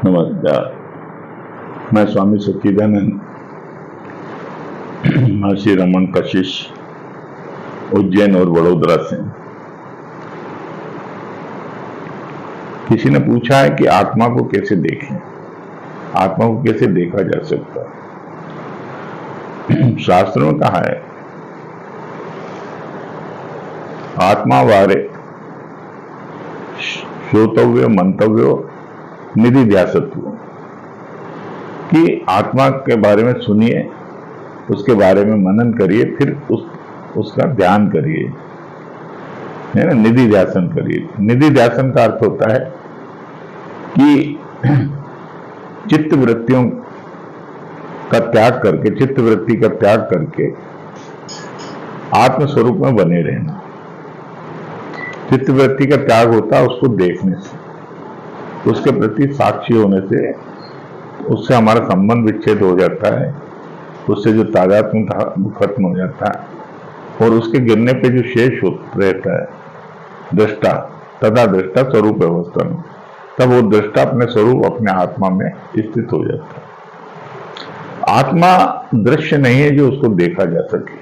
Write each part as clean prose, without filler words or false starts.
नमस्कार। मैं स्वामी सच्चिदानंद महर्षि रमन का शिष्य उज्जैन और वडोदरा से। किसी ने पूछा है कि आत्मा को कैसे देखें, आत्मा को कैसे देखा जा सकता है। शास्त्रों में कहा है आत्मा वारे श्रोतव्य मंतव्यो निधि ध्यासत्व, कि आत्मा के बारे में सुनिए, उसके बारे में मनन करिए, फिर उसका ध्यान करिए, है ना, निधि ध्यासन करिए। निधि ध्यासन का अर्थ होता है कि चित्त वृत्तियों का त्याग करके, चित्त वृत्ति का त्याग करके आत्म स्वरूप में बने रहना। चित्त वृत्ति का त्याग होता है उसको देखने से, उसके प्रति साक्षी होने से, उससे हमारा संबंध विच्छेद हो जाता है, उससे जो तादात्म्य था वो खत्म हो जाता है, और उसके गिरने पे जो शेष रहता है दृष्टा, तथा दृष्टा स्वरूप अवस्था में, तब वो दृष्टा अपने स्वरूप, अपने आत्मा में स्थित हो जाता है। आत्मा दृश्य नहीं है जो उसको देखा जा सके,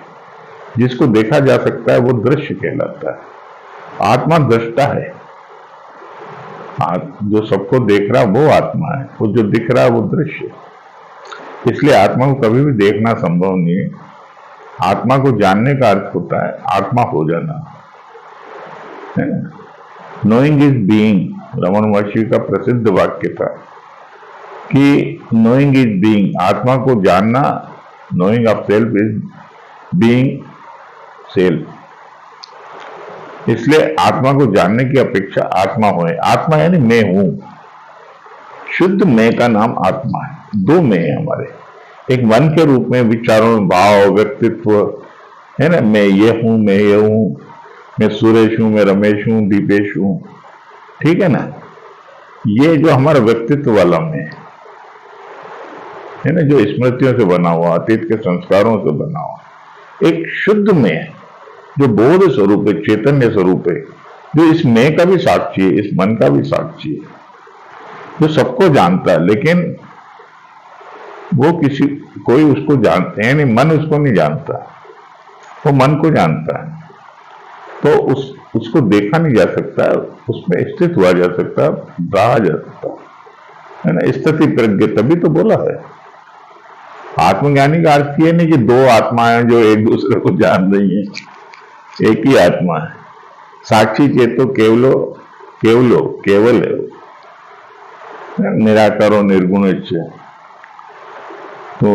जिसको देखा जा सकता है वो दृश्य कहलाता है। आत्मा दृष्टा है, जो सबको देख रहा वो आत्मा है, वो जो दिख रहा है वो दृश्य। इसलिए आत्मा को कभी भी देखना संभव नहीं है। आत्मा को जानने का अर्थ होता है आत्मा हो जाना, है ना। नोइंग इज बीइंग, रमन महर्षि का प्रसिद्ध वाक्य था कि नोइंग इज बीइंग, आत्मा को जानना, knowing of self is being self. इसलिए आत्मा को जानने की अपेक्षा आत्मा होए। आत्मा यानी मैं हूं, शुद्ध मैं का नाम आत्मा है। दो मैं है हमारे, एक मन के रूप में, विचारों, भाव, व्यक्तित्व, है ना, मैं ये हूं, मैं ये हूं, मैं सुरेश हूं, मैं रमेश हूं, दीपेश हूं, ठीक है ना। ये जो हमारा व्यक्तित्व वाला मैं है ना, जो स्मृतियों से बना हुआ, अतीत के संस्कारों से बना हुआ एक शुद्ध मैं है, जो बोध स्वरूप है, चैतन्य स्वरूप है, जो इस मैं का भी साक्षी है, इस मन का भी साक्षी है, जो सबको जानता है, लेकिन वो कोई उसको जानते हैं नहीं, मन उसको नहीं जानता, वो मन को जानता है। तो उसको देखा नहीं जा सकता, उसमें स्थित हुआ जा सकता, रहा जा सकता, है ना। स्थिति प्रज्ञ, तभी तो बोला है। आत्मज्ञानी का अर्थ ये नहीं कि दो आत्माएं जो एक दूसरे को जान रही हैं, एक ही आत्मा है। साक्षी चेतो केवलो केवलो केवल है, निराकारो निर्गुण इच्छा। तो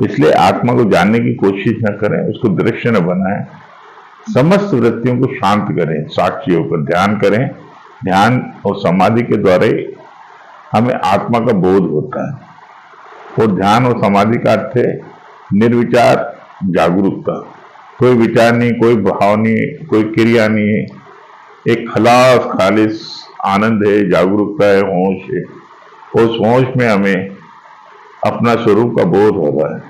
इसलिए आत्मा को जानने की कोशिश न करें, उसको दृश्य न बनाएं, समस्त वृत्तियों को शांत करें, साक्षी होकर ध्यान करें। ध्यान और समाधि के द्वारा हमें आत्मा का बोध होता है। और ध्यान और समाधि का अर्थ है निर्विचार जागरूकता, कोई विचार नहीं, कोई भाव नहीं, कोई क्रिया नहीं है, एक खलास खालिस आनंद है, जागरूकता है, होश है। उस होश में हमें अपना स्वरूप का बोध हो रहा है,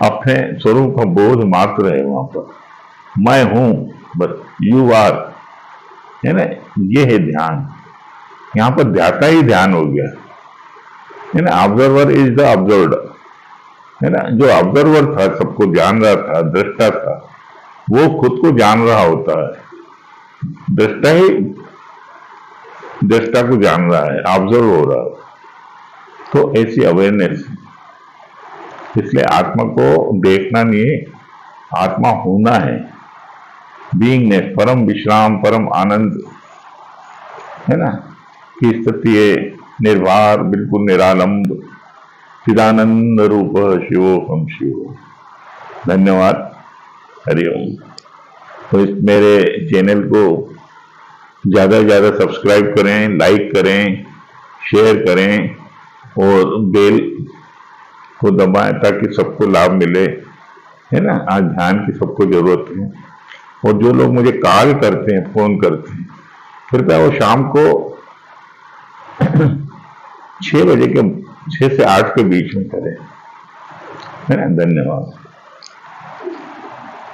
अपने स्वरूप का बोध मात्र है। वहां पर मैं हूं, बस यू आर, है ना। ये है ध्यान। यहाँ पर ध्याता ही ध्यान हो गया, है ना। ऑब्जर्वर इज द ऑब्जर्व्ड, है ना। जो ऑब्जर्वर था, सबको जान रहा था, दृष्टा था, वो खुद को जान रहा होता है। दृष्टा ही दृष्टा को जान रहा है, ऑब्जर्व हो रहा है। तो ऐसी अवेयरनेस, इसलिए आत्मा को देखना नहीं, आत्मा होना है। बीइंगनेस, परम विश्राम, परम आनंद, है ना, की स्थिति है। निर्भर, बिल्कुल निरालंब, चिदानंद रूप शिवोहम शिव। धन्यवाद। हरिओम। तो इस मेरे चैनल को ज्यादा से ज्यादा सब्सक्राइब करें, लाइक करें, शेयर करें और बेल को दबाएं ताकि सबको लाभ मिले, है ना। आज ध्यान की सबको जरूरत है। और जो लोग मुझे कॉल करते हैं, फोन करते हैं, कृपया वो शाम को 6 से 8 के बीच में करें, है ना। धन्यवाद।